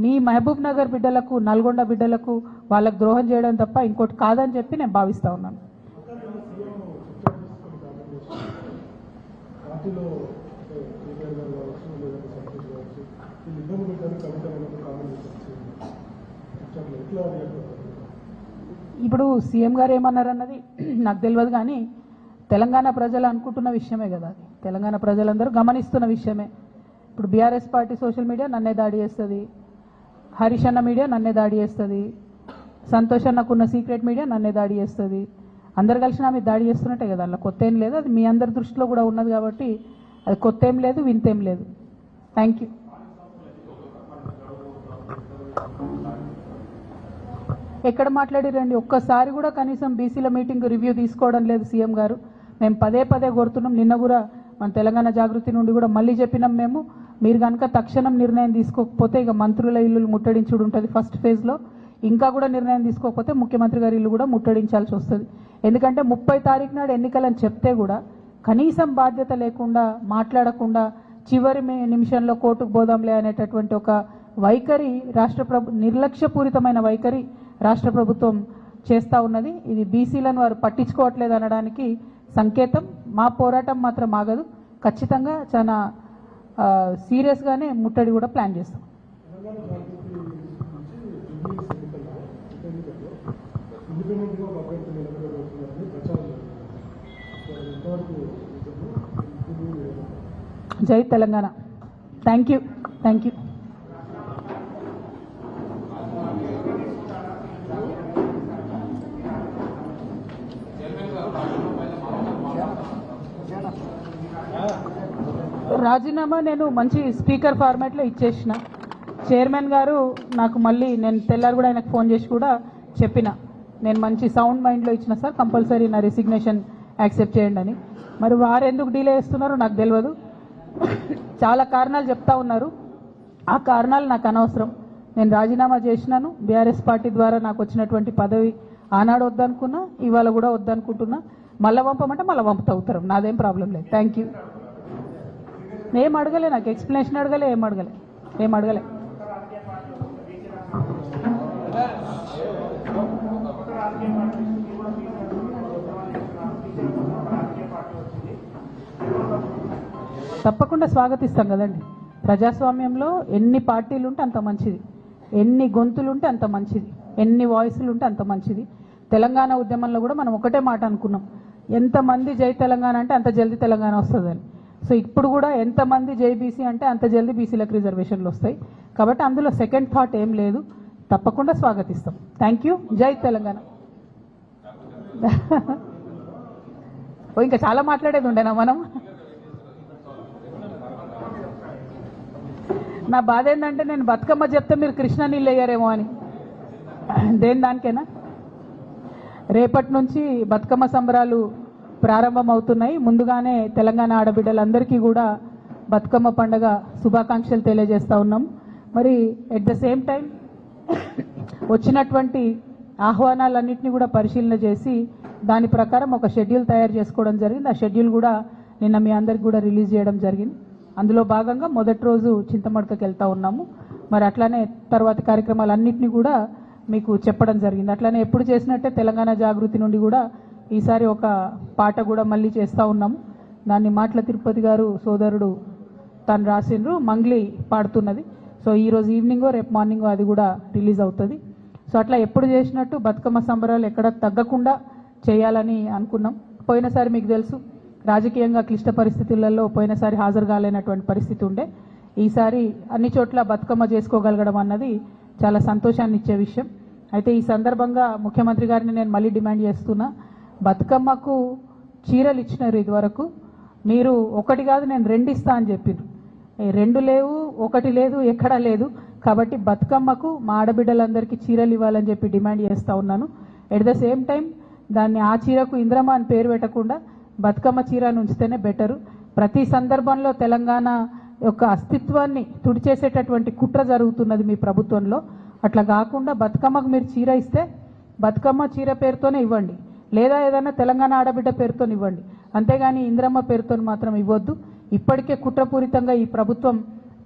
మీ మహబూబ్ నగర్ బిడ్డలకు, నల్గొండ బిడ్డలకు వాళ్ళకు ద్రోహం చేయడం తప్ప ఇంకోటి కాదని చెప్పి నేను భావిస్తూ ఉన్నాను. ఇప్పుడు సీఎం గారు ఏమన్నారన్నది నాకు తెలియదు, కానీ తెలంగాణ ప్రజలు అనుకుంటున్న విషయమే కదా, అది తెలంగాణ ప్రజలందరూ గమనిస్తున్న విషయమే. ఇప్పుడు బీఆర్ఎస్ పార్టీ సోషల్ మీడియా నన్నే దాడి చేస్తుంది, హరీష్ అన్న మీడియా నన్నే దాడి చేస్తుంది, సంతోష్ అన్నకున్న సీక్రెట్ మీడియా నన్నే దాడి చేస్తుంది. అందరు కలిసి నా మీద దాడి చేస్తున్నట్టే కదా, అలా కొత్త ఏం లేదు, అది మీ అందరి దృష్టిలో కూడా ఉన్నది కాబట్టి అది కొత్త ఏం లేదు, వింతేం లేదు. Thank you. ఎక్కడ మాట్లాడిరండి, ఒక్కసారి కూడా కనీసం బీసీల మీటింగ్ రివ్యూ తీసుకోవడం లేదు సీఎం గారు. మేము పదే పదే కోరుతున్నాం, నిన్న కూడా మన తెలంగాణ జాగృతి నుండి కూడా మళ్ళీ చెప్పినాం మేము, మీరు కనుక తక్షణం నిర్ణయం తీసుకోకపోతే ఇక మంత్రుల ఇల్లు ముట్టడించుడు ఉంటుంది ఫస్ట్ ఫేజ్లో, ఇంకా కూడా నిర్ణయం తీసుకోకపోతే ముఖ్యమంత్రి గారి ఇల్లు కూడా ముట్టడించాల్సి వస్తుంది. ఎందుకంటే 30 తారీఖు నాడు ఎన్నికలని చెప్తే కూడా కనీసం బాధ్యత లేకుండా, మాట్లాడకుండా చివరి నిమిషంలో కోర్టుకు పోదాంలే అనేటటువంటి ఒక వైఖరి నిర్లక్ష్యపూరితమైన వైఖరి రాష్ట్ర ప్రభుత్వం చేస్తూ ఉన్నది. ఇది బీసీలను వారు పట్టించుకోవట్లేదు అనడానికి సంకేతం. మా పోరాటం మాత్రం ఆగదు, ఖచ్చితంగా చాలా సీరియస్గానే ముట్టడి కూడా ప్లాన్ చేస్తాం. జై Telangana. Thank you, thank you. రాజీనామా నేను మంచి స్పీకర్ ఫార్మాట్లో ఇచ్చేసిన. చైర్మన్ గారు నాకు మళ్ళీ నేను తెల్లారు కూడా ఆయనకు ఫోన్ చేసి కూడా చెప్పిన, నేను మంచి సౌండ్ మైండ్లో ఇచ్చిన సార్, కంపల్సరీ నా రెసిగ్నేషన్ యాక్సెప్ట్ చేయండి అని. మరి వారు ఎందుకు డిలే చేస్తున్నారో నాకు తెలియదు, చాలా కారణాలు చెప్తా ఉన్నారు. ఆ కారణాలు నాకు అనవసరం. నేను రాజీనామా చేసినాను. బీఆర్ఎస్ పార్టీ ద్వారా నాకు వచ్చినటువంటి పదవి ఆనాడు వద్దనుకున్నా, ఇవాళ కూడా వద్దనుకుంటున్నా. మళ్ళీ పంపమంటే మళ్ళీ పంపుతా ఉత్తరం, నాదేం ప్రాబ్లం లేదు. Thank you. ఏం అడగలే, నాకు ఎక్స్ప్లెనేషన్ అడగలే, ఏం అడగలే. తప్పకుండా స్వాగతిస్తాం కదండి. ప్రజాస్వామ్యంలో ఎన్ని పార్టీలు ఉంటే అంత మంచిది, ఎన్ని గొంతులు ఉంటే అంత మంచిది, ఎన్ని వాయిస్లు ఉంటే అంత మంచిది. తెలంగాణ ఉద్యమంలో కూడా మనం ఒకటే మాట అనుకున్నాం, ఎంతమంది జై తెలంగాణ అంటే అంత జల్దీ తెలంగాణ వస్తుందని. సో ఇప్పుడు కూడా ఎంతమంది జై బీసీ అంటే అంత జల్దీ బీసీలకు రిజర్వేషన్లు వస్తాయి. కాబట్టి అందులో సెకండ్ థాట్ ఏం లేదు, తప్పకుండా స్వాగతిస్తాం. Thank you. జై తెలంగాణ. ఇంకా చాలా మాట్లాడేది ఉండేనా మనం. నా బాధ ఏంటంటే నేను బతుకమ్మ చెప్తే మీరు కృష్ణా నీళ్ళు వేయరేమో అని. దానికేనా రేపటి నుంచి బతుకమ్మ సంబరాలు ప్రారంభం అవుతున్నాయి. ముందుగానే తెలంగాణ ఆడబిడ్డలందరికీ కూడా బతుకమ్మ పండుగ శుభాకాంక్షలు తెలియజేస్తూ ఉన్నాం. మరి ఎట్ ద సేమ్ టైం వచ్చినటువంటి ఆహ్వానాలన్నింటినీ కూడా పరిశీలన చేసి దాని ప్రకారం ఒక షెడ్యూల్ తయారు చేసుకోవడం జరిగింది. ఆ షెడ్యూల్ కూడా నిన్న మీ అందరికి కూడా రిలీజ్ చేయడం జరిగింది. అందులో భాగంగా మొదటి రోజు చింతమడకకి వెళ్తూ ఉన్నాము. మరి అట్లానే తర్వాత కార్యక్రమాలన్నింటినీ కూడా మీకు చెప్పడం జరిగింది. అట్లానే ఎప్పుడు చేసినట్టే తెలంగాణ జాగృతి నుండి కూడా ఈసారి ఒక పాట కూడా మళ్ళీ చేస్తూ ఉన్నాము. దాన్ని మాటల తిరుపతి గారు సోదరుడు తను రాసిండ్రు, మంగ్లీ పాడుతున్నది. సో ఈరోజు ఈవినింగో రేపు మార్నింగో అది కూడా రిలీజ్ అవుతుంది. సో అట్లా ఎప్పుడు చేసినట్టు బతుకమ్మ సంబరాలు ఎక్కడ తగ్గకుండా చేయాలని అనుకున్నాం. పోయినసారి మీకు తెలుసు, రాజకీయంగా క్లిష్ట పరిస్థితులలో పోయినసారి హాజరు కాలేనటువంటి పరిస్థితి ఉండే. ఈసారి అన్ని చోట్ల బతుకమ్మ చేసుకోగలగడం అన్నది చాలా సంతోషాన్ని ఇచ్చే విషయం. అయితే ఈ సందర్భంగా ముఖ్యమంత్రి గారిని నేను మళ్ళీ డిమాండ్ చేస్తున్నా, బతుకమ్మకు చీరలు ఇచ్చినారు ఇదివరకు, మీరు ఒకటి కాదు నేను 2 ఇస్తా అని చెప్పారు. 2 లేవు, 1 లేదు, ఎక్కడా లేదు. కాబట్టి బతుకమ్మకు మా ఆడబిడ్డలందరికీ చీరలు ఇవ్వాలని చెప్పి డిమాండ్ చేస్తూ ఉన్నాను. ఎట్ ద సేమ్ టైం దాన్ని ఆ చీరకు ఇంద్రమ్మ అని పేరు పెట్టకుండా బతుకమ్మ చీరను ఉంచితేనే బెటరు. ప్రతి సందర్భంలో తెలంగాణ యొక్క అస్తిత్వాన్ని తుడిచేసేటటువంటి కుట్ర జరుగుతున్నది మీ ప్రభుత్వంలో. అట్లా కాకుండా బతుకమ్మకు మీరు చీర ఇస్తే బతుకమ్మ చీర పేరుతోనే ఇవ్వండి, లేదా ఏదైనా తెలంగాణ ఆడబిడ్డ పేరుతో ఇవ్వండి, అంతేగాని ఇంద్రమ్మ పేరుతో మాత్రం ఇవ్వద్దు. ఇప్పటికే కుట్రపూరితంగా ఈ ప్రభుత్వం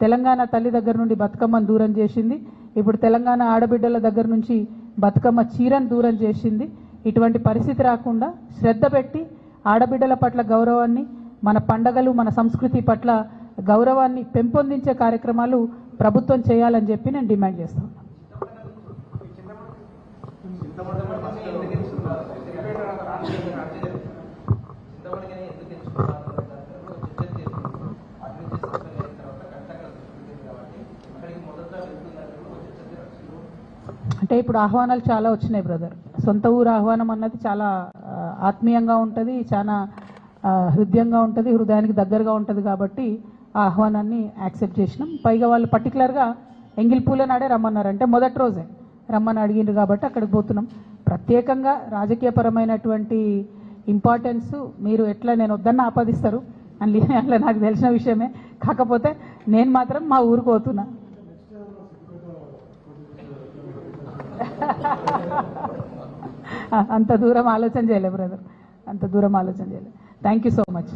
తెలంగాణ తల్లి దగ్గర నుండి బతుకమ్మను దూరం చేసింది. ఇప్పుడు తెలంగాణ ఆడబిడ్డల దగ్గర నుంచి బతుకమ్మ చీరను దూరం చేసింది. ఇటువంటి పరిస్థితి రాకుండా శ్రద్ధ పెట్టి ఆడబిడ్డల పట్ల గౌరవాన్ని, మన పండగలు, మన సంస్కృతి పట్ల గౌరవాన్ని పెంపొందించే కార్యక్రమాలు ప్రభుత్వం చేయాలని చెప్పి నేను డిమాండ్ చేస్తాను. అంటే ఇప్పుడు ఆహ్వానాలు చాలా వచ్చినాయి బ్రదర్. సొంత ఊరు ఆహ్వానం అన్నది చాలా ఆత్మీయంగా ఉంటుంది, చాలా హృదయంగా ఉంటుంది, హృదయానికి దగ్గరగా ఉంటుంది. కాబట్టి ఆ ఆహ్వానాన్ని యాక్సెప్ట్ చేసినాం. పైగా వాళ్ళు పర్టికులర్గా ఎంగిల్పూల నాడే రమ్మన్నారు, అంటే మొదటి రోజే రమ్మని అడిగిండ్రు కాబట్టి అక్కడికి పోతున్నాం. ప్రత్యేకంగా రాజకీయపరమైనటువంటి ఇంపార్టెన్స్ మీరు ఎట్లా నేను వద్దన్న ఆపాదిస్తారు అని అట్లా నాకు తెలిసిన విషయమే. కాకపోతే నేను మాత్రం మా ఊరికి పోతున్నా. అంత దూరం ఆలోచన చేయలే బ్రదర్, అంత దూరం ఆలోచన చేయలే. Thank you so much.